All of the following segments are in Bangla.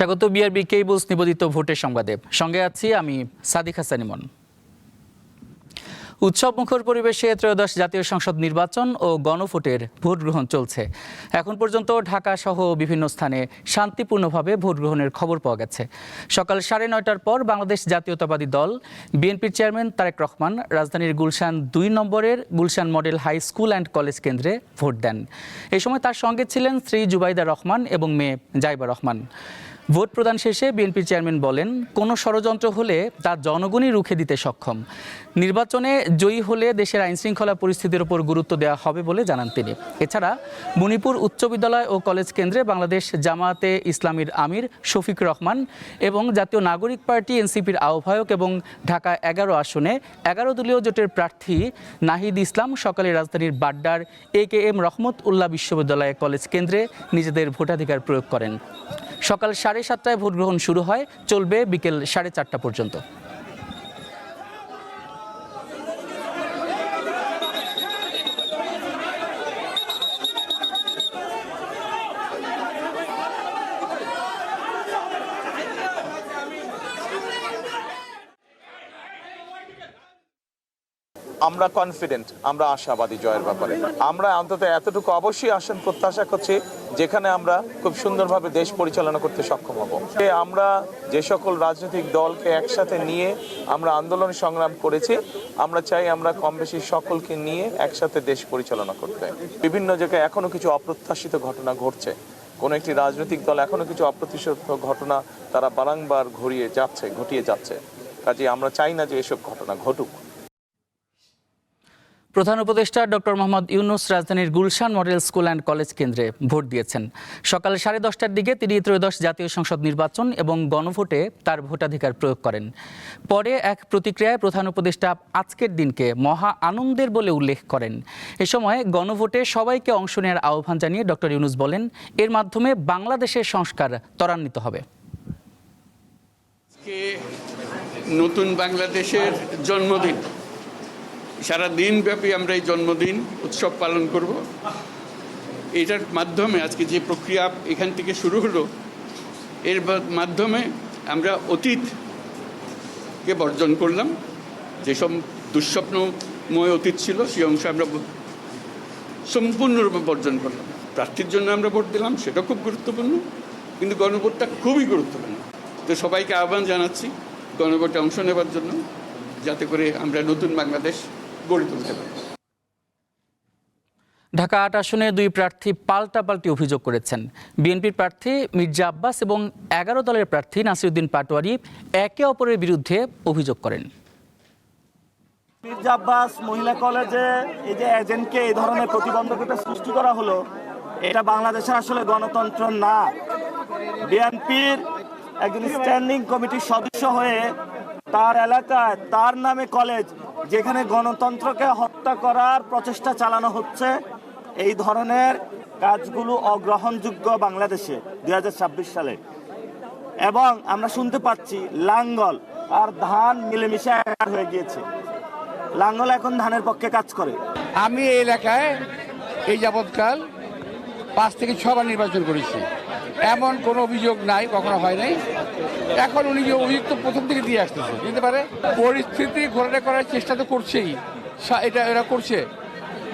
স্বাগত বিআরবি কেবলস নিবেদিত ভোটের সংবাদে। সঙ্গে আছি আমি সাদিক হাসান ইমন। উৎসব মুখর পরিবেশে ত্রয়োদশ জাতীয় সংসদ নির্বাচন ও গণভোটের ভোট গ্রহণ চলছে। এখন পর্যন্ত ঢাকা সহ বিভিন্ন স্থানে শান্তিপূর্ণভাবে ভোট গ্রহণের খবর পাওয়া গেছে। সকাল 9:30টার পর বাংলাদেশ জাতীয়তাবাদী দল বিএনপির চেয়ারম্যান তারেক রহমান রাজধানীর গুলশান 2 নম্বরের Gulshan model high school and college কেন্দ্রে ভোট দেন। এই সময় তার সঙ্গে ছিলেন স্ত্রী জুবাইদা রহমান এবং মেয়ে জাইবা রহমান। ভোট প্রদান শেষে বিএনপির চেয়ারম্যান বলেন, কোনো ষড়যন্ত্র হলে তা জনগণই রুখে দিতে সক্ষম। নির্বাচনে জয়ী হলে দেশের আইনশৃঙ্খলা পরিস্থিতির উপর গুরুত্ব দেওয়া হবে বলে জানান তিনি। এছাড়া মণিপুর উচ্চ বিদ্যালয় ও কলেজ কেন্দ্রে বাংলাদেশ জামায়াতে ইসলামীর আমির শফিক রহমান এবং জাতীয় নাগরিক পার্টি এনসিপির আহ্বায়ক এবং ঢাকা 11 আসনে 11 দলীয় জোটের প্রার্থী নাহিদ ইসলাম সকালে রাজধানীর বাড্ডার AKM রহমত উল্লাহ বিশ্ববিদ্যালয় কলেজ কেন্দ্রে নিজেদের ভোটাধিকার প্রয়োগ করেন। সকাল 7:30টায় ভোট গ্রহণ শুরু হয়, চলবে বিকেল 4:30টা পর্যন্ত। আমরা কনফিডেন্ট, আমরা আশাবাদী জয়ের ব্যাপারে। আমরা অন্তত এতটুকু অবশ্যই আসন প্রত্যাশা করছি যেখানে আমরা খুব সুন্দরভাবে দেশ পরিচালনা করতে সক্ষম হব। আমরা যে সকল রাজনৈতিক দলকে একসাথে নিয়ে আমরা আন্দোলন সংগ্রাম করেছি, আমরা চাই আমরা কম বেশি সকলকে নিয়ে একসাথে দেশ পরিচালনা করতে। বিভিন্ন জায়গায় এখনো কিছু অপ্রত্যাশিত ঘটনা ঘটছে। কোনো একটি রাজনৈতিক দল এখনো কিছু অপ্রত্যাশিত ঘটনা তারা বারংবার ঘটিয়ে যাচ্ছে। কাজে আমরা চাই না যে এসব ঘটনা ঘটুক। প্রধান উপদেষ্টা ডক্টর মোহাম্মদ ইউনূস রাজধানীর Gulshan model school and college কেন্দ্রে ভোট দিয়েছেন। সকাল 10:30টার দিকে তিনি ত্রয়োদশ জাতীয় সংসদ নির্বাচন এবং গণভোটে তার ভোটাধিকার প্রয়োগ করেন। পরে এক প্রতিক্রিয়ায় প্রধান উপদেষ্টা আজকের দিনকে মহা আনন্দের বলে উল্লেখ করেন। এ সময় গণভোটে সবাইকে অংশ নেওয়ার আহ্বান জানিয়ে ডক্টর ইউনূস বলেন, এর মাধ্যমে বাংলাদেশের সংস্কার ত্বরান্বিত হবে। নতুন বাংলাদেশের জন্মদিন, সারা দিনব্যাপী আমরা এই জন্মদিন উৎসব পালন করব। এটার মাধ্যমে আজকে যে প্রক্রিয়া এখান থেকে শুরু হলো, এর মাধ্যমে আমরা অতীতকে বর্জন করলাম। যেসব দুঃস্বপ্নময় অতীত ছিল সেই অংশ আমরা সম্পূর্ণরূপে বর্জন করলাম। প্রার্থীর জন্য আমরা ভোট দিলাম, সেটা খুব গুরুত্বপূর্ণ, কিন্তু গণভোটটা খুবই গুরুত্বপূর্ণ। তো সবাইকে আহ্বান জানাচ্ছি গণভোটে অংশ নেবার জন্য, যাতে করে আমরা নতুন বাংলাদেশ গড়ে তুলতে পারি। ঢাকা 8 আসনে 2 প্রার্থী পাল্টাপাল্টি অভিযোগ করেছেন। বিএনপির প্রার্থী মির্জা আব্বাস এবং 11 দলের প্রার্থী নাসিরউদ্দিন পাটোয়ারি একে অপরের বিরুদ্ধে অভিযোগ করেন। মির্জা আব্বাস মহিলা কলেজে এই যে এজেন্টকে এই ধরনের প্রতিবন্ধকতা সৃষ্টি করা হলো, এটা বাংলাদেশের আসলে গণতন্ত্র না। বিএনপির একজন স্ট্যান্ডিং কমিটির সদস্য হয়ে তার এলাকায় তার নামে কলেজ, যেখানে গণতন্ত্রকে হত্যা করার প্রচেষ্টা চালানো হচ্ছে, এই ধরনের কাজগুলো অগ্রহণযোগ্য বাংলাদেশে 2026 সালে। এবং আমরা শুনতে পাচ্ছি লাঙ্গল আর ধান মিলেমিশে এক হয়ে গিয়েছে। লাঙ্গল এখন ধানের পক্ষে কাজ করে। আমি এই এলাকায় এই যাবৎকাল 5 থেকে 6 বার নির্বাচন করেছি, এমন কোনো অভিযোগ নাই, কখনো হয় নাই। এখন উনি যে অভিযুক্ত প্রথম থেকে দিয়ে আসতেছে, দিতে পারে পরিস্থিতি ঘোরাটা করার চেষ্টা তো করছেই, এটা এরা করছে,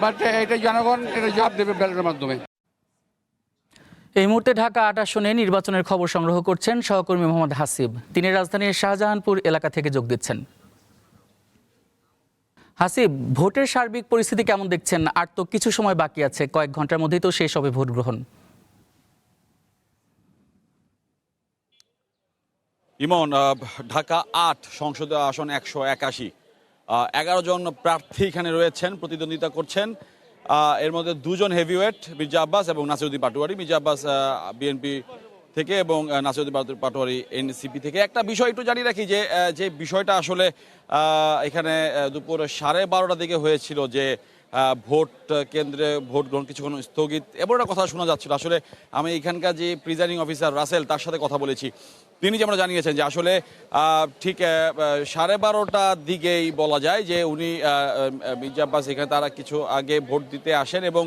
বাট এটা জনগণ এটা জবাব দেবে ব্যালটের মাধ্যমে। এই মুহূর্তে ঢাকা 8 আসনে নির্বাচনের খবর সংগ্রহ করছেন সহকর্মী মোহাম্মদ হাসিব। তিনি রাজধানীর শাহজাহানপুর এলাকা থেকে যোগ দিচ্ছেন। হাসিব, ভোটের সার্বিক পরিস্থিতি কেমন দেখছেন? আর তো কিছু সময় বাকি আছে, কয়েক ঘন্টার মধ্যেই তো শেষ হবে ভোট গ্রহণ। ইমন, ঢাকা 8 সংসদীয় আসন 181, 11 জন প্রার্থী এখানে রয়েছেন, প্রতিদ্বন্দ্বিতা করছেন। এর মধ্যে 2 জন হেভিওয়েট, মির্জা আব্বাস এবং নাসিরউদ্দিন পাটোয়ারি। মির্জা আব্বাস বিএনপি থেকে এবং নাসিরউদ্দিন পাটোয়ারি এনসিপি থেকে। একটা বিষয় একটু জানিয়ে রাখি যে বিষয়টা আসলে এখানে দুপুর 12:30টার দিকে হয়েছিল, যে ভোট কেন্দ্রে ভোট গ্রহণ কিছুক্ষণ স্থগিত, এমন একটা কথা শোনা যাচ্ছিল। আসলে আমি এখানকার যে প্রিজাইডিং অফিসার রাসেল, তার সাথে কথা বলেছি। তিনি যেমন জানিয়েছেন যে আসলে ঠিক 12:30টার দিকেই বলা যায় যে উনি মির্জা আব্বাস এখানে তারা কিছু আগে ভোট দিতে আসেন এবং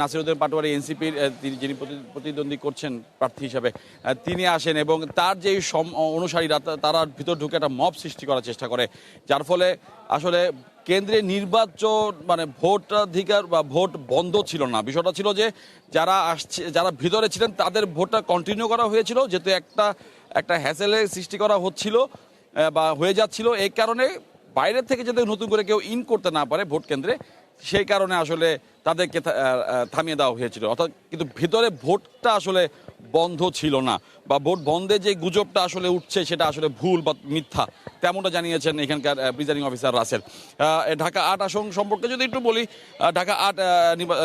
নাসিরউদ্দিন পাটোয়ারি এনসিপির যিনি প্রতিদ্বন্দ্বী করছেন প্রার্থী হিসাবে তিনি আসেন এবং তার যে অনুসারীরা তারা ভিতর ঢুকে একটা মব সৃষ্টি করার চেষ্টা করে, যার ফলে আসলে কেন্দ্রে নির্বাচন মানে ভোটাধিকার বা ভোট বন্ধ ছিল না। বিষয়টা ছিল যে যারা ভিতরে ছিলেন তাদের ভোটটা কন্টিনিউ করা হয়েছিল, যেহেতু একটা হ্যাসেলের সৃষ্টি করা হচ্ছিল বা হয়ে যাচ্ছিল, এই কারণে বাইরের থেকে যাতে নতুন করে কেউ ইন করতে না পারে ভোট কেন্দ্রে, সেই কারণে আসলে তাদেরকে থামিয়ে দেওয়া হয়েছিল। অর্থাৎ কিন্তু ভিতরে ভোটটা আসলে বন্ধ ছিল না, বা ভোট বন্ধে যে গুজবটা আসলে উঠছে সেটা আসলে ভুল বা মিথ্যা, তেমনটা জানিয়েছেন এখানকার প্রিজাইডিং অফিসার রাসেল। ঢাকা ৮ আসন সম্পর্কে যদি একটু বলি, ঢাকা ৮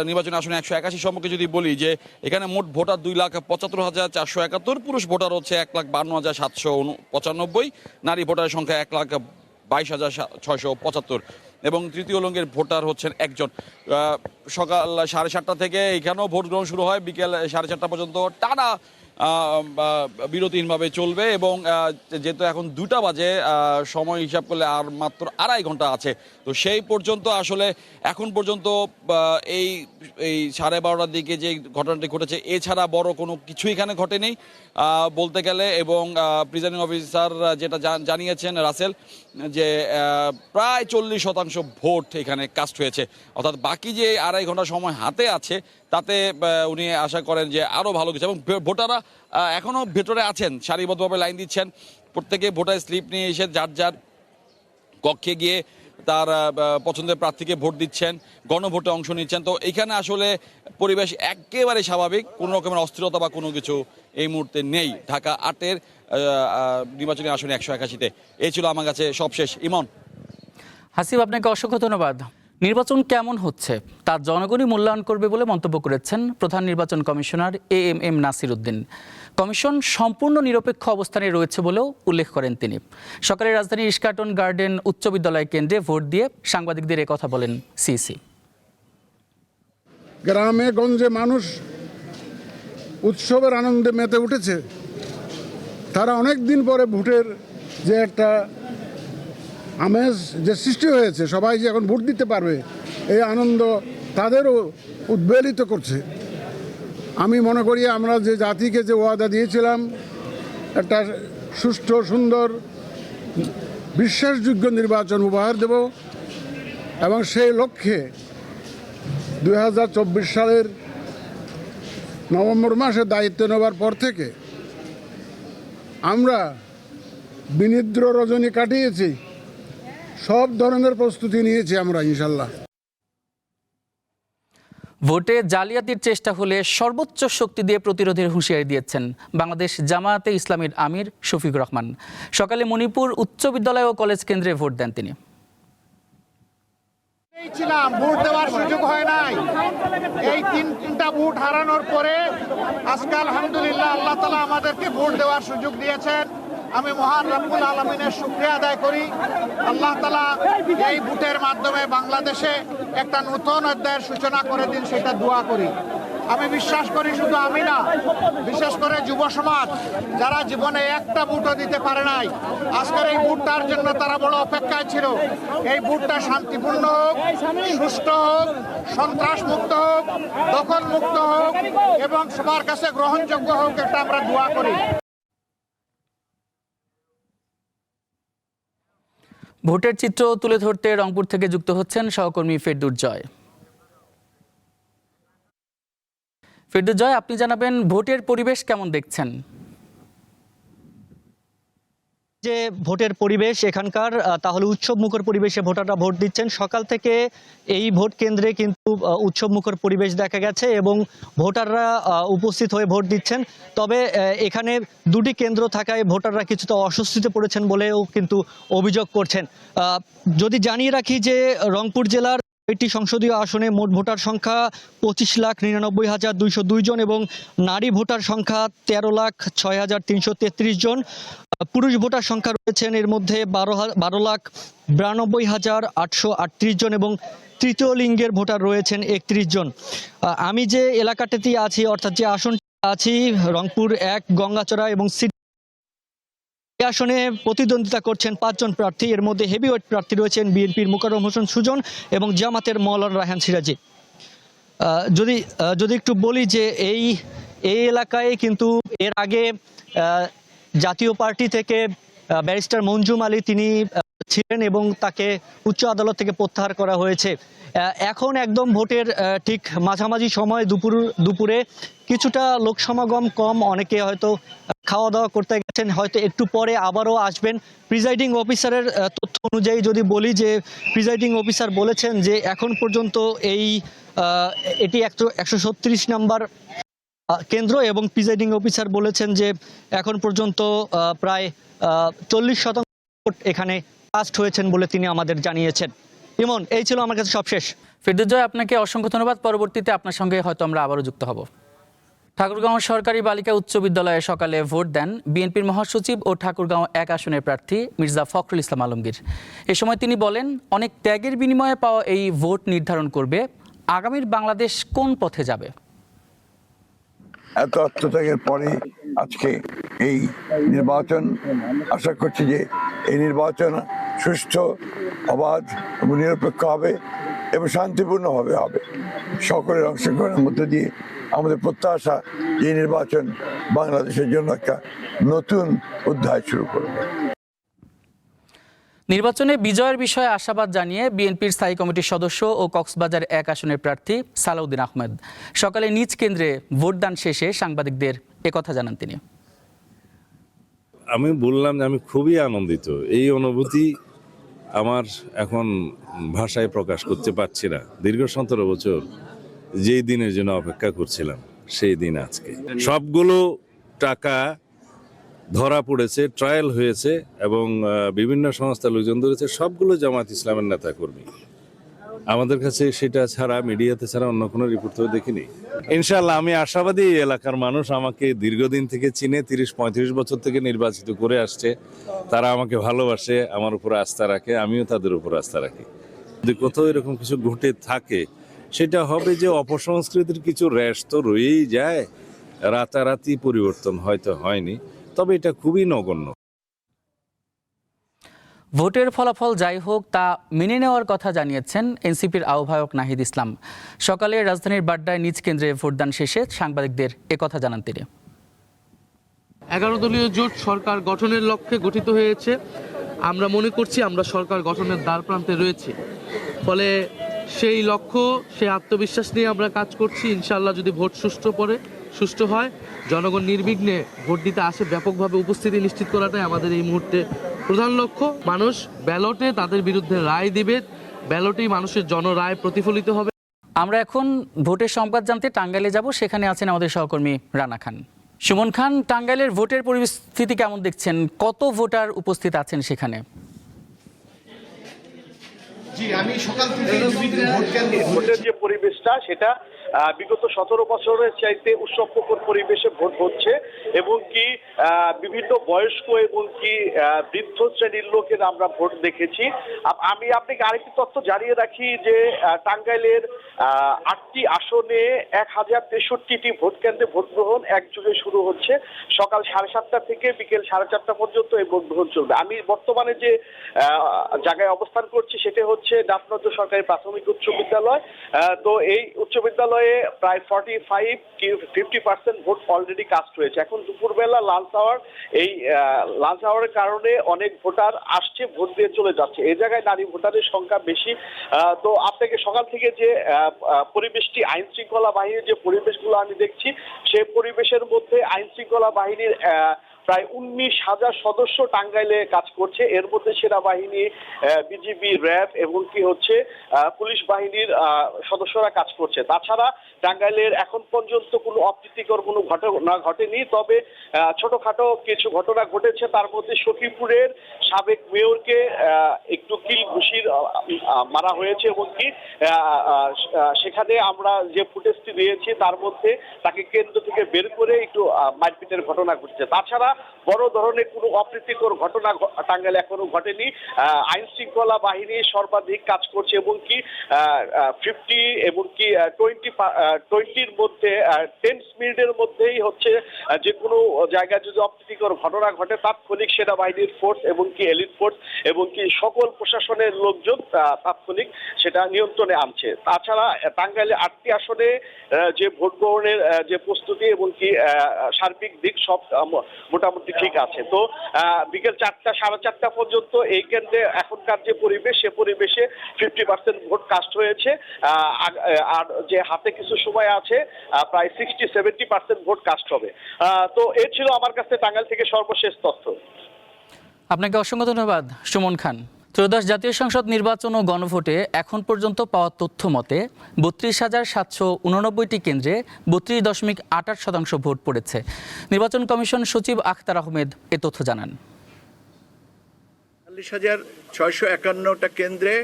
নির্বাচনী আসন 181 সম্পর্কে যদি বলি যে এখানে মোট ভোটার 2,75,471, পুরুষ ভোটার হচ্ছে 1,52,795, নারী ভোটারের সংখ্যা 1,22,675 এবং তৃতীয় লিঙ্গের ভোটার হচ্ছেন একজন। সকাল 7:30 থেকে এখানেও ভোট গ্রহণ শুরু হয়, বিকেল 4:30 পর্যন্ত টানা বিরতিহীনভাবে চলবে এবং যেহেতু এখন 2টা বাজে, সময় হিসাব করলে আর মাত্র 2.5 ঘন্টা আছে, তো সেই পর্যন্ত আসলে এখন পর্যন্ত এই 12:30টার দিকে যে ঘটনাটি ঘটেছে এছাড়া বড় কোনো কিছু এখানে ঘটেনি বলতে গেলে। এবং প্রিজাইডিং অফিসার যেটা জানিয়েছেন রাসেল যে প্রায় 40% ভোট এখানে কাস্ট হয়েছে, অর্থাৎ বাকি যে 2.5 ঘন্টা সময় হাতে আছে তাতে উনি আশা করেন যে আরও ভালো কিছু। এবং ভোটাররা এখনও ভেতরে আছেন, সারিবদ্ধভাবে লাইন দিচ্ছেন, প্রত্যেকে ভোটার স্লিপ নিয়ে এসে যার যার কক্ষে গিয়ে তার পছন্দের প্রার্থীকে ভোট দিচ্ছেন, গণভোটে অংশ নিচ্ছেন। তো এখানে আসলে পরিবেশ একেবারে স্বাভাবিক, কোনো রকমের অস্থিরতা বা কোনো কিছু এই মুহূর্তে নেই ঢাকা 8-এর নির্বাচনী আসনে 181-তে। এই ছিল আমার কাছে সবশেষ। ইমন। হাসিব, আপনাকে অসংখ্য ধন্যবাদ। নির্বাচন কেমন হচ্ছে তা জনগণই মূল্যায়ন করবে বলে মন্তব্য করেছেন প্রধান নির্বাচন commissioner AMM Nasir Uddin. Commission সম্পূর্ণ নিরপেক্ষ অবস্থানে রয়েছে বলেও উল্লেখ করেন তিনি। সকালে রাজধানীর ইস্কাটন গার্ডেন উচ্চ বিদ্যালয় কেন্দ্রে ভোট দিয়ে সাংবাদিকদের একথা বলেন সিসি। গ্রামে গঞ্জে মানুষ উৎসবের আনন্দে মেতে উঠেছে। তারা অনেক দিন পরে ভোটের যে একটা আমেজ যে সৃষ্টি হয়েছে, সবাই যে এখন ভোট দিতে পারবে, এই আনন্দ তাদেরও উদ্বেলিত করছে। আমি মনে করি আমরা যে জাতিকে যে ওয়াদা দিয়েছিলাম একটা সুষ্ঠু সুন্দর বিশ্বাসযোগ্য নির্বাচন উপহার দেব, এবং সেই লক্ষ্যে 2024 সালের নভেম্বর মাসে দায়িত্ব নেওয়ার পর থেকে আমরা বিনিদ্র রজনী কাটিয়েছি, সব ধরনের প্রস্তুতি নিয়েছি আমরা ইনশাল্লাহ। ভোটে জালিয়াতির চেষ্টা হলে সর্বোচ্চ শক্তি দিয়ে প্রতিরোধের হুঁশিয়ারি দিয়েছেন বাংলাদেশ জামায়াতে ইসলামীর আমির শফিকুর রহমান। সকালে মণিপুর উচ্চ বিদ্যালয় ও কলেজ কেন্দ্রে ভোট দেন তিনি। ভোট দেওয়ার সুযোগ হয় নাই, এই তিনটা ভোট হারানোর পরে আজকে আলহামদুলিল্লাহ আল্লাহ তাআলা আমাদেরকে ভোট দেওয়ার সুযোগ দিয়েছেন। আমি মহান রব্বুল আলামিনের শুকরিয়া আদায় করি। আল্লাহ তাআলা এই ভোটের মাধ্যমে বাংলাদেশে একটা নতুন অধ্যায়ের সূচনা করে দিন, সেটা দোয়া করি। আমি বিশ্বাস করি শুধু আমি না, বিশেষ করে যুব সমাজ যারা জীবনে একটা ভোটও দিতে পারে নাই, আজকের এই ভোটটার জন্য তারা বড় অপেক্ষায় ছিল। এই ভোটটা শান্তিপূর্ণ হোক, সুষ্ঠু হোক, সন্ত্রাস মুক্ত হোক, দখল মুক্ত হোক এবং সবার কাছে গ্রহণযোগ্য হোক, এটা আমরা দোয়া করি। ভোটের চিত্র তুলে ধরতে রংপুর থেকে যুক্ত হচ্ছেন সহকর্মী ফেরদৌস জয়। ফেরদৌস জয়, আপনি জানাবেন ভোটের পরিবেশ কেমন দেখছেন? যে ভোটের পরিবেশ এখানকার, তাহলে উৎসব মুখর পরিবেশে ভোটাররা ভোট দিচ্ছেন। সকাল থেকে এই ভোট কেন্দ্রে কিন্তু উৎসব মুখর পরিবেশ দেখা গেছে এবং ভোটাররা উপস্থিত হয়ে ভোট দিচ্ছেন। তবে এখানে 2টি কেন্দ্র থাকায় ভোটাররা কিছুটা অস্বস্তিতে পড়েছেন বলেও কিন্তু অভিযোগ করছেন। যদি জানিয়ে রাখি যে রংপুর জেলার 6টি সংসদীয় আসনে মোট ভোটার সংখ্যা 25,99,202 জন এবং নারী ভোটার সংখ্যা 13,06,333 জন। পুরুষ ভোটার সংখ্যা রয়েছেন এর মধ্যে 12,92,838 জন এবং তৃতীয় লিঙ্গের ভোটার রয়েছেন 31 জন। আমি যে এলাকাটাতে আছি, অর্থাৎ যে আসনটি আছি, রংপুর 1 গঙ্গাচড়া এবং আসনে প্রতিদ্বন্দ্বিতা করছেন 5 জন প্রার্থী। এর মধ্যে হেভিওয়েট প্রার্থী রয়েছেন বিএনপির মোকাররম হোসেন সুজন এবং জামাতের মাওলানা রায়হান সিরাজি। যদি একটু বলি যে এই এলাকায় কিন্তু এর আগে জাতীয় পার্টি থেকে ব্যারিস্টার মঞ্জুম আলী তিনি ছিলেন এবং তাকে উচ্চ আদালত থেকে প্রত্যাহার করা হয়েছে। এখন একদম ভোটের ঠিক মাঝামাঝি সময় দুপুরে কিছুটা লোক সমাগম কম, অনেকে হয়তো খাওয়া দাওয়া করতে গেছেন, হয়তো একটু পরে আবারও আসবেন। প্রিজাইডিং অফিসারের তথ্য অনুযায়ী যদি বলি যে প্রিজাইডিং অফিসার বলেছেন যে এখন পর্যন্ত এটি 136 নাম্বার কেন্দ্র এবং প্রিজাইডিং অফিসার বলেছেন যে এখন পর্যন্ত প্রায় 40% ভোট এখানে কাস্ট হয়েছেন বলে তিনি আমাদের জানিয়েছেন। ইমন, এই ছিল আমার কাছে সবশেষ। ফিরদৌস, আপনাকে অসংখ্য ধন্যবাদ। পরবর্তীতে আপনার সঙ্গে হয়তো আমরা আবারও যুক্ত হব। ঠাকুরগাঁও সরকারি বালিকা উচ্চ বিদ্যালয়ে সকালে ভোট দেন বিএনপির মহাসচিব ও ঠাকুরগাঁও 1 আসনের প্রার্থী মির্জা ফখরুল ইসলাম আলমগীর। এ সময় তিনি বলেন, অনেক ত্যাগের বিনিময়ে পাওয়া এই ভোট নির্ধারণ করবে আগামীর বাংলাদেশ কোন পথে যাবে। এত আত্মত্যাগের পরে আজকে এই নির্বাচন, আশা করছি যে এই নির্বাচন সুষ্ঠু, অবাধ এবং নিরপেক্ষ হবে এবং শান্তিপূর্ণভাবে হবে। সকলের অংশগ্রহণের মধ্যে দিয়ে আমাদের প্রত্যাশা এই নির্বাচন বাংলাদেশের জন্য একটা নতুন অধ্যায় শুরু করবে। নির্বাচনে বিজয়ের বিষয়ে আশাবাদ জানিয়ে বিএনপির স্থায়ী কমিটির সদস্য ও কক্সবাজার 1 আসনের প্রার্থী সালাউদ্দিন আহমেদ সকালে নিজ কেন্দ্রে ভোটদান শেষে সাংবাদিকদের একথা জানান তিনি। আমি বললাম যে আমি খুবই আনন্দিত। এই অনুভূতি আমার এখন ভাষায় প্রকাশ করতে পারছি না। দীর্ঘ 17 বছর যেই দিনের জন্য অপেক্ষা করছিলাম সেই দিন আজকে। সবগুলো টাকা ধরা পড়েছে, ট্রায়াল হয়েছে এবং বিভিন্ন সংস্থা লোকজন ধরেছে, সবগুলো জামাত ইসলামের নেতা কর্মী। আমাদের কাছে সেটা ছাড়া, মিডিয়াতে ছাড়া অন্য কোনো রিপোর্ট তো দেখিনি। ইনশাআল্লাহ আমি আশাবাদী এই এলাকার মানুষ আমাকে দীর্ঘদিন থেকে চিনে, 30-35 বছর থেকে নির্বাচিত করে আসছে। তারা আমাকে ভালোবাসে, আমার উপর আস্থা রাখে, আমিও তাদের উপর আস্থা রাখি। যদি কোথাও এরকম কিছু ঘটে থাকে সেটা হবে যে অপসংস্কৃতির কিছু র্যাশ তো রয়েই যায়, রাতারাতি পরিবর্তন হয়তো হয়নি, তবে এটা খুবই নগণ্য। ভোটের ফলাফল যাই হোক তা মেনে নেওয়ার কথা জানিয়েছেন এনসিপির আহ্বায়ক নাহিদ ইসলাম। সকালে রাজধানীর বাড্ডায় নিজ কেন্দ্রে ভোটদান শেষে সাংবাদিকদের একথা জানান তিনি। 11 দলীয় জোট সরকার গঠনের লক্ষ্যে গঠিত হয়েছে। আমরা মনে করছি আমরা সরকার গঠনের দ্বারপ্রান্তে রয়েছি। ফলে সেই লক্ষ্য, সেই আত্মবিশ্বাস নিয়ে আমরা কাজ করছি। ইনশাআল্লাহ যদি ভোট সুষ্ঠু হয়, জনগণ নির্বিঘ্নে ভোট দিতে আসে, ব্যাপকভাবে উপস্থিতি নিশ্চিত করাটাই আমাদের এই মুহূর্তে প্রধান লক্ষ্য। মানুষ ব্যালটে তাদের বিরুদ্ধে রায় দিবে, ব্যালটেই মানুষের জনরায় প্রতিফলিত হবে। আমরা এখন ভোটের সংবাদ জানতে টাঙ্গাইলে যাব। সেখানে আছেন আমাদের সহকর্মী রানা খান। সুমন খান, টাঙ্গাইলের ভোটের পরিস্থিতি কেমন দেখছেন? কত ভোটার উপস্থিত আছেন সেখানে? জি, আমি সকাল থেকে ভোটের যে পরিবেশটা সেটা বিগত 17 বছরের চাইতে উৎসবমুখর পরিবেশে ভোট হচ্ছে এবং কি বিভিন্ন বয়স্ক এবং কি বৃদ্ধ শ্রেণীর লোকের আমরা ভোট দেখেছি। আমি আপনাকে আরেকটি তথ্য জানিয়ে রাখি যে টাঙ্গাইলের 8টি আসনে 1063টি ভোট কেন্দ্রে ভোট গ্রহণ একযোগে শুরু হচ্ছে। সকাল 7:30 থেকে বিকেল 4:30 পর্যন্ত এই ভোট গ্রহণ চলবে। আমি বর্তমানে যে জায়গায় অবস্থান করছি সেটা হচ্ছে ডাফনগর সরকারি প্রাথমিক উচ্চ বিদ্যালয়। তো এই উচ্চ বিদ্যালয়ে প্রায় 45-50% ভোট অলরেডি কাস্ট হয়েছে। এখন দুপুরবেলা লাঞ্চ আওয়ারের কারণে অনেক ভোটার আসছে, ভোট দিয়ে চলে যাচ্ছে। এই জায়গায় নারী ভোটারের সংখ্যা বেশি। তো আপনাকে সকাল থেকে যে পরিবেশটি, আইন শৃঙ্খলা বাহিনীর যে পরিবেশগুলো আমি দেখছি, সেই পরিবেশের মধ্যে আইন শৃঙ্খলা বাহিনীর প্রায় 19,000 সদস্য টাঙ্গাইলে কাজ করছে। এর মধ্যে সেনাবাহিনী, বিজিবি, র্যাব এবং কি হচ্ছে পুলিশ বাহিনীর সদস্যরা কাজ করছে। তাছাড়া টাঙ্গাইলের এখন পর্যন্ত কোনো অপ্রীতিকর কোনো ঘটনা ঘটেনি, তবে ছোটখাটো কিছু ঘটনা ঘটেছে। তার মধ্যে সখীপুরের সাবেক মেয়রকে একটু কিল ঘুষির মারা হয়েছে এবং কি সেখানে আমরা যে ফুটেজটি দিয়েছি তার মধ্যে তাকে কেন্দ্র থেকে বের করে একটু মারপিটের ঘটনা ঘটেছে। তাছাড়া বড় ধরনের কোনো অপ্রীতিকর ঘটনা টাঙ্গাইলে এখনো ঘটেনি। আইন শৃঙ্খলা বাহিনী সর্বাধিক কাজ করছে এবং কি 50 এবং কি 20-র মধ্যে 10 মিনিটের মধ্যেই হচ্ছে যে কোনো জায়গায় যদি অপ্রীতিকর ঘটনা ঘটে তাৎক্ষণিক সেনাবাহিনীর ফোর্স এবং কি এলিট ফোর্স এবং কি সকল প্রশাসনের লোকজন তাৎক্ষণিক সেটা নিয়ন্ত্রণে আনছে। তাছাড়া টাঙ্গাইলে 8টি আসনে যে ভোট গ্রহণের যে প্রস্তুতি এবং কি সার্বিক দিক সব মোটামুটি ঠিক আছে। তো বিকেল 4টা 4:30 পর্যন্ত এই কেন্দ্রে এখনকার যে পরিবেশ সে পরিবেশে 50% ভোট কাস্ট হয়েছে। আর যে হাতে কিছু সময় আছে প্রায় 60-70% ভোট কাস্ট হবে। তো এই ছিল আমার কাছে টাঙ্গাইল থেকে সর্বশেষ তথ্য। আপনাকে অসংখ্য ধন্যবাদ সুমন খান। ত্রয়োদশ জাতীয় সংসদ নির্বাচন ও গণভোটে এখন পর্যন্ত পাওয়া তথ্য মতে 32,789টি কেন্দ্রে 32.28% ভোট পড়েছে। নির্বাচন কমিশন সচিব আখতার আহমেদ এ তথ্য জানান। 40,651টা কেন্দ্রে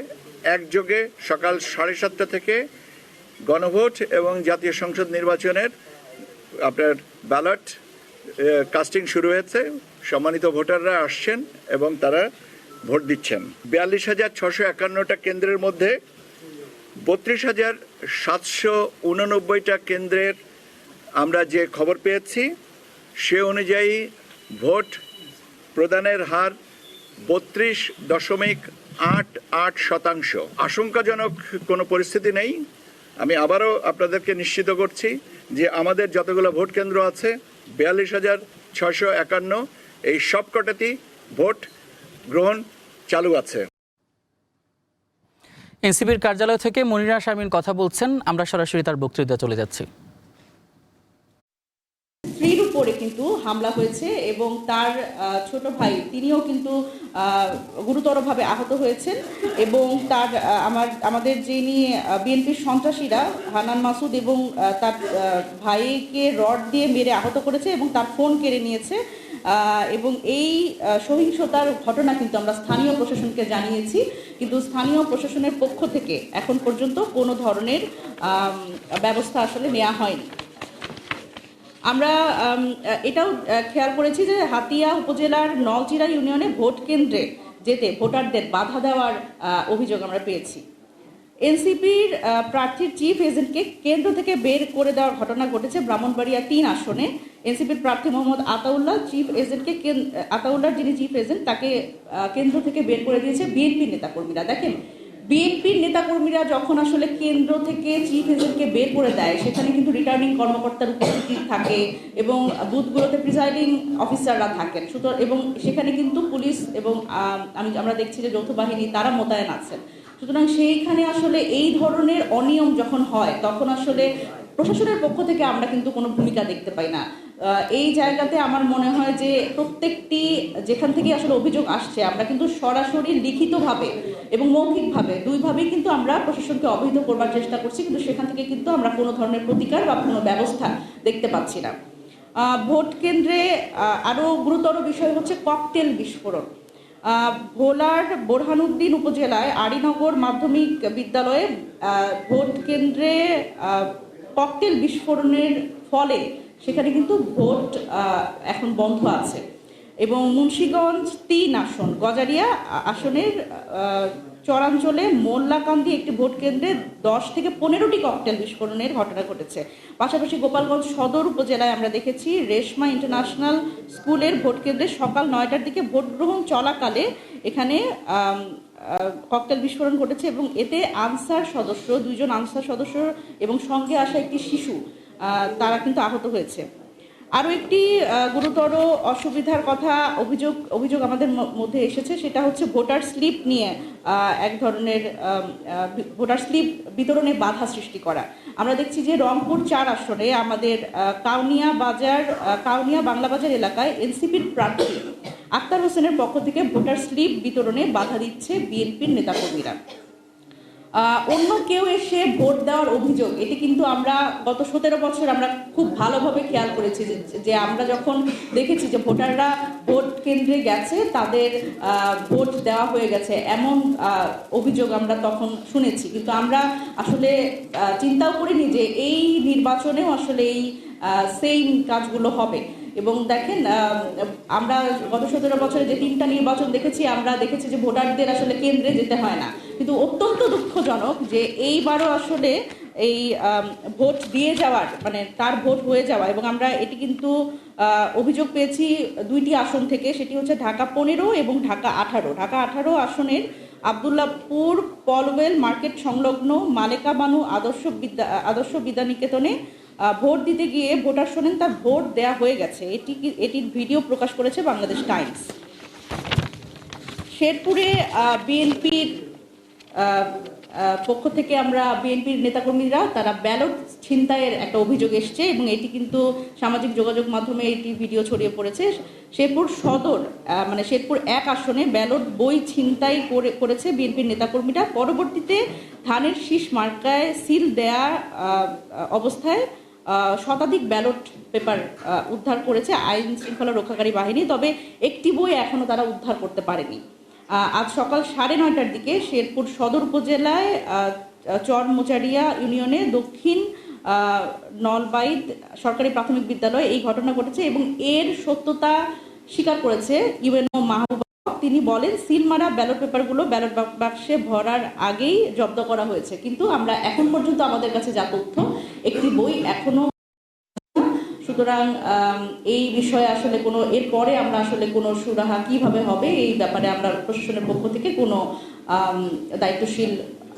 একযোগে সকাল 7:30 থেকে গণভোট এবং জাতীয় সংসদ নির্বাচনের আপনার ব্যালট কাস্টিং শুরু হয়েছে। সম্মানিত ভোটাররা আসছেন এবং তারা ভোট দিচ্ছেন। 42,651টা কেন্দ্রের মধ্যে 32,789টা কেন্দ্রের আমরা যে খবর পেয়েছি সে অনুযায়ী ভোট প্রদানের হার 32.88%। আশঙ্কাজনক কোনো পরিস্থিতি নেই। আমি আবারও আপনাদেরকে নিশ্চিত করছি যে আমাদের যতগুলো ভোট কেন্দ্র আছে 42,651 এই সবকটাতেই ভোট গ্রহণ চালু আছে। এনসিপির কার্যালয় থেকে মনিরা শারমিন কথা বলছেন, আমরা সরাসরি তার বক্তৃতা চলে যাচ্ছি। স্ত্রীর উপরে কিন্তু হামলা হয়েছে এবং তার ছোট ভাই তিনিও কিন্তু গুরুতরভাবে আহত হয়েছেন এবং তার আমাদের যিনি বিএনপির সন্ত্রাসীরা হান্নান মাসুদ এবং তার ভাইকে রড দিয়ে মেরে আহত করেছে এবং তার ফোন কেড়ে নিয়েছে এবং এই সহিংসতার ঘটনা কিন্তু আমরা স্থানীয় প্রশাসনকে জানিয়েছি, কিন্তু স্থানীয় প্রশাসনের পক্ষ থেকে এখন পর্যন্ত কোনো ধরনের ব্যবস্থা আসলে নেওয়া হয়নি। আমরা এটাও খেয়াল করেছি যে হাতিয়া উপজেলার নলচিরা ইউনিয়নে ভোট কেন্দ্রে যেতে ভোটারদের বাধা দেওয়ার অভিযোগ আমরা পেয়েছি। এনসিপির প্রার্থীর চিফ এজেন্টকে কেন্দ্র থেকে বের করে দেওয়ার ঘটনা ঘটেছে ব্রাহ্মণবাড়িয়া 3 আসনে। এনসিপির প্রার্থী মোহাম্মদ আতাউল্লাহ চিফ এজেন্টকে আতাউল্লাহর যিনি চিফ এজেন্ট তাকে কেন্দ্র থেকে বের করে দিয়েছে বিএনপির নেতাকর্মীরা। দেখেন, বিএনপির নেতাকর্মীরা যখন আসলে কেন্দ্র থেকে চিফ এজেন্টকে বের করে দেয় সেখানে কিন্তু রিটার্নিং কর্মকর্তার উপস্থিতি থাকে এবং বুথগুলোতে প্রিজাইডিং অফিসাররা থাকেন এবং সেখানে কিন্তু পুলিশ এবং আমরা দেখছি যে যৌথ বাহিনী তারা মোতায়েন আছেন। সুতরাং সেইখানে আসলে এই ধরনের অনিয়ম যখন হয় তখন আসলে প্রশাসনের পক্ষ থেকে আমরা কিন্তু কোনো ভূমিকা দেখতে পাই না। এই জায়গাতে আমার মনে হয় যে প্রত্যেকটি যেখান থেকে আসলে অভিযোগ আসছে আমরা কিন্তু সরাসরি লিখিতভাবে এবং মৌখিকভাবে দুইভাবেই কিন্তু আমরা প্রশাসনকে অবহিত করবার চেষ্টা করছি, কিন্তু সেখান থেকে কিন্তু আমরা কোনো ধরনের প্রতিকার বা কোনো ব্যবস্থা দেখতে পাচ্ছি না। ভোট কেন্দ্রে আরও গুরুতর বিষয় হচ্ছে ককটেল বিস্ফোরণ। ভোলার বোরহানুদ্দিন উপজেলায় আড়িনগর মাধ্যমিক বিদ্যালয়ে ভোট কেন্দ্রে ককটেল বিস্ফোরণের ফলে সেখানে কিন্তু ভোট এখন বন্ধ আছে এবং মুন্সিগঞ্জ 3 আসন গজারিয়া আসনের চরাঞ্চলে মোল্লাকান্দি একটি ভোট কেন্দ্রে 10 থেকে 15টি ককটেল বিস্ফোরণের ঘটনা ঘটেছে। পাশাপাশি গোপালগঞ্জ সদর উপজেলায় আমরা দেখেছি রেশমা ইন্টারন্যাশনাল স্কুলের ভোট কেন্দ্রে সকাল 9টার দিকে ভোট গ্রহণ চলাকালে এখানে ককটেল বিস্ফোরণ ঘটেছে এবং এতে আনসার সদস্য 2 জন আনসার সদস্য এবং সঙ্গে আসা একটি শিশু তারা কিন্তু আহত হয়েছে। আরও একটি গুরুতর অসুবিধার কথা অভিযোগ আমাদের মধ্যে এসেছে, সেটা হচ্ছে ভোটার স্লিপ নিয়ে এক ধরনের ভোটার স্লিপ বিতরণে বাধা সৃষ্টি করা। আমরা দেখছি যে রংপুর 4 আসনে আমাদের কাউনিয়া বাংলা বাজার এলাকায় এনসিপির প্রার্থী আক্তার হোসেনের পক্ষ থেকে ভোটার স্লিপ বিতরণে বাধা দিচ্ছে বিএনপির নেতাকর্মীরা। অন্য কেউ এসে ভোট দেওয়ার অভিযোগ, এটি কিন্তু আমরা গত 17 বছর আমরা খুব ভালোভাবে খেয়াল করেছি যে আমরা যখন দেখেছি যে ভোটাররা ভোট কেন্দ্রে গেছে তাদের ভোট দেওয়া হয়ে গেছে এমন অভিযোগ আমরা তখন শুনেছি, কিন্তু আমরা আসলে চিন্তাও করিনি যে এই নির্বাচনেও আসলে এই সেম কাজগুলো হবে এবং দেখেন আমরা গত 17 বছরে যে 3টা নির্বাচন দেখেছি, আমরা দেখেছি যে ভোটারদের আসলে কেন্দ্রে যেতে হয় না, কিন্তু অত্যন্ত দুঃখজনক যে এইবারও আসলে এই ভোট দিয়ে যাওয়ার মানে তার ভোট হয়ে যাওয়া, এবং আমরা এটি কিন্তু অভিযোগ পেয়েছি 2টি আসন থেকে, সেটি হচ্ছে ঢাকা 15 এবং ঢাকা 18। ঢাকা 18 আসনের আবদুল্লাহপুর পলওয়েল মার্কেট সংলগ্ন মালেকা বানু আদর্শ বিদ্যানিকেতনে ভোট দিতে গিয়ে ভোটার শোনেন তার ভোট দেয়া হয়ে গেছে। এটির ভিডিও প্রকাশ করেছে বাংলাদেশ টাইমস। শেরপুরে বিএনপির পক্ষ থেকে আমরা বিএনপির নেতাকর্মীরা তারা ব্যালট ছিনতাইয়ের একটা অভিযোগ এসছে এবং এটি কিন্তু সামাজিক যোগাযোগ মাধ্যমে এটি ভিডিও ছড়িয়ে পড়েছে। শেরপুর সদর মানে শেরপুর 1 আসনে ব্যালট বই ছিনতাই করেছে বিএনপির নেতাকর্মীরা। পরবর্তীতে ধানের শীষ মার্কায় সিল দেয়া অবস্থায় শতাধিক ব্যালট পেপার উদ্ধার করেছে আইন শৃঙ্খলা রক্ষাকারী বাহিনী, তবে একটি বই এখনও তারা উদ্ধার করতে পারেনি। আজ সকাল 9:30টার দিকে শেরপুর সদর উপজেলায় চরমোচারিয়া ইউনিয়নে দক্ষিণ নলবাইদ সরকারি প্রাথমিক বিদ্যালয়ে এই ঘটনা ঘটেছে এবং এর সত্যতা স্বীকার করেছে ইউএনও মাহবুবা। তিনি বলেন, সিল মারা ব্যালট পেপারগুলো ব্যালট বাক্সে ভরার আগেই জব্দ করা হয়েছে, কিন্তু আমরা এখন পর্যন্ত আমাদের কাছে যা তথ্য একটি বই এখনো। সুতরাং এই বিষয়ে আসলে কোনো এরপরে আমরা আসলে কোনো সুরাহা কিভাবে হবে এই ব্যাপারে আমরা প্রশাসনের পক্ষ থেকে কোনো দায়িত্বশীল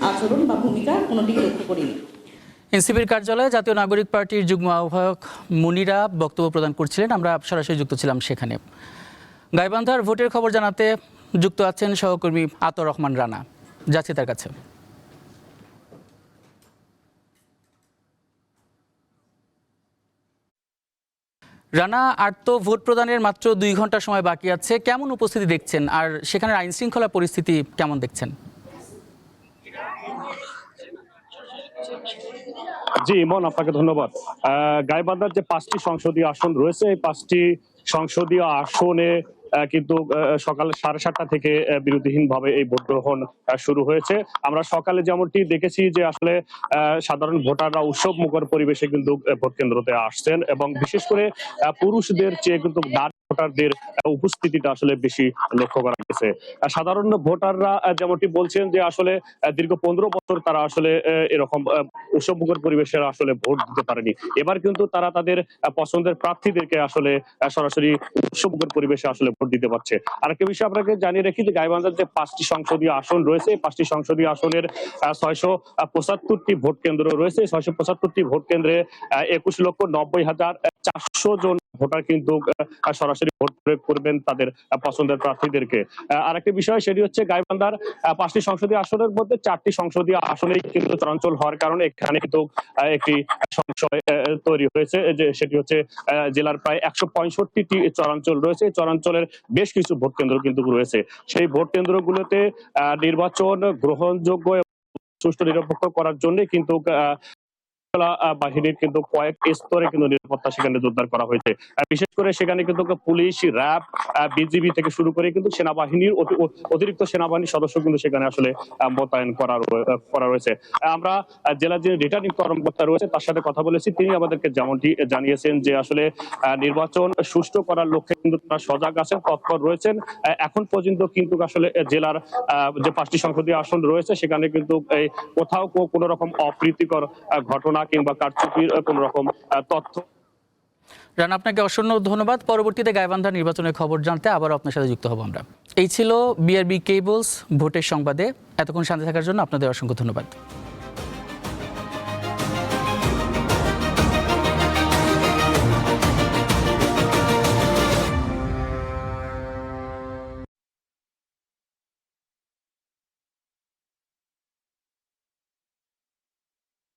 আচরণ বা ভূমিকা কোনোটিই লক্ষ্য করিনি। এনসিপির কার্যালয়ে জাতীয় নাগরিক পার্টির যুগ্ম আহ্বায়ক মুনিরা বক্তব্য প্রদান করছিলেন, আমরা সরাসরি যুক্ত ছিলাম সেখানে। গাইবান্ধার ভোটের খবর জানাতে যুক্ত আছেন সহকর্মী আতর রহমান রানা, যাচ্ছি তার কাছে। রানা, আর তো ভোট প্রদানের মাত্র 2 ঘন্টা সময় বাকি আছে, কেমন উপস্থিতি দেখছেন আর সেখানের আইন শৃঙ্খলা পরিস্থিতি কেমন দেখছেন? জি ইমন, আপনাকে ধন্যবাদ। গাইবান্ধার যে 5টি সংসদীয় আসন রয়েছে, এই 5টি সংসদীয় আসনে কিন্তু সকাল 7:30 থেকে বিরতিহীনভাবে এই ভোট গ্রহণ শুরু হয়েছে। আমরা সকালে যেমনটি দেখেছি যে আসলে সাধারণ ভোটাররা উৎসব মুখর পরিবেশে কিন্তু ভোট কেন্দ্রতে আসছেন এবং বিশেষ করে পুরুষদের চেয়ে কিন্তু নারী ভোটারদের উপস্থিতিটা আসলে বেশি লক্ষ্য করা গেছে। সাধারণ ভোটাররা যেমনটি বলছেন যে আসলে দীর্ঘ 15 বছর তারা আসলে এরকম উৎসব মুখর পরিবেশে আসলে ভোট দিতে পারেনি। এবার কিন্তু তারা তাদের পছন্দের প্রার্থীদেরকে আসলে সরাসরি উৎসব মুখর পরিবেশে আসলে ভোট দিতে পারছে। আরেকটা বিষয় আপনাকে জানিয়ে রাখি যে গাইবান্ধার যে 5টি সংসদীয় আসন রয়েছে, 5টি সংসদীয় আসনের 675টি ভোট কেন্দ্র রয়েছে। 675টি ভোট কেন্দ্রে 21,90,400 জন ভোটার কিন্তু সরাসরি ভোট প্রয়োগ করবেন তাদের পছন্দের প্রার্থীদেরকে। আরেকটি বিষয় সেটি হচ্ছে গাইবান্ধার 5টি সংসদীয় আসনের মধ্যে 4টি সংসদীয় আসনেই কিন্তু চরাঞ্চল হওয়ার কারণে এখানে কিন্তু একটি সংশয় তৈরি হয়েছে, যে সেটি হচ্ছে জেলার প্রায় 165টি চরাঞ্চল রয়েছে। চরাঞ্চলের বেশ কিছু ভোট কেন্দ্র কিন্তু রয়েছে। সেই ভোট কেন্দ্রগুলোতে নির্বাচন গ্রহণযোগ্য এবং সুষ্ঠু নিরপেক্ষ করার জন্য কিন্তু বাহিনীর কিন্তু কয়েক স্তরে কিন্তু নিরাপত্তা সেখানে জোরদার করা হয়েছে। বিশেষ করে সেখানে কিন্তু পুলিশ, র্যাব, বিজিবি থেকে শুরু করে কিন্তু সেনাবাহিনীর অতিরিক্ত সেনাবাহিনীর সদস্য কিন্তু সেখানে আসলে মোতায়েন করা রয়েছে। আমরা জেলার যে রিটার্নিং কর্মকর্তা রয়েছে তার সাথে কথা বলেছি, তিনি আমাদেরকে যেমনটি জানিয়েছেন যে আসলে নির্বাচন সুষ্ঠু করার লক্ষ্যে কিন্তু তারা সজাগ আছেন, তৎপর রয়েছেন। এখন পর্যন্ত কিন্তু আসলে জেলার যে 5টি সংসদীয় আসন রয়েছে সেখানে কিন্তু কোথাও কোনো রকম অপ্রীতিকর ঘটনা কিংবা কারচুপির কোন রকম তথ্য। রানা, আপনাকে অসংখ্য ধন্যবাদ। পরবর্তীতে গাইবান্ধার নির্বাচনের খবর জানতে আবার আপনার সাথে যুক্ত হব আমরা। এই ছিল বিআরবি কেবলস ভোটের সংবাদে। এতক্ষণ শান্তি থাকার জন্য আপনাদের অসংখ্য ধন্যবাদ।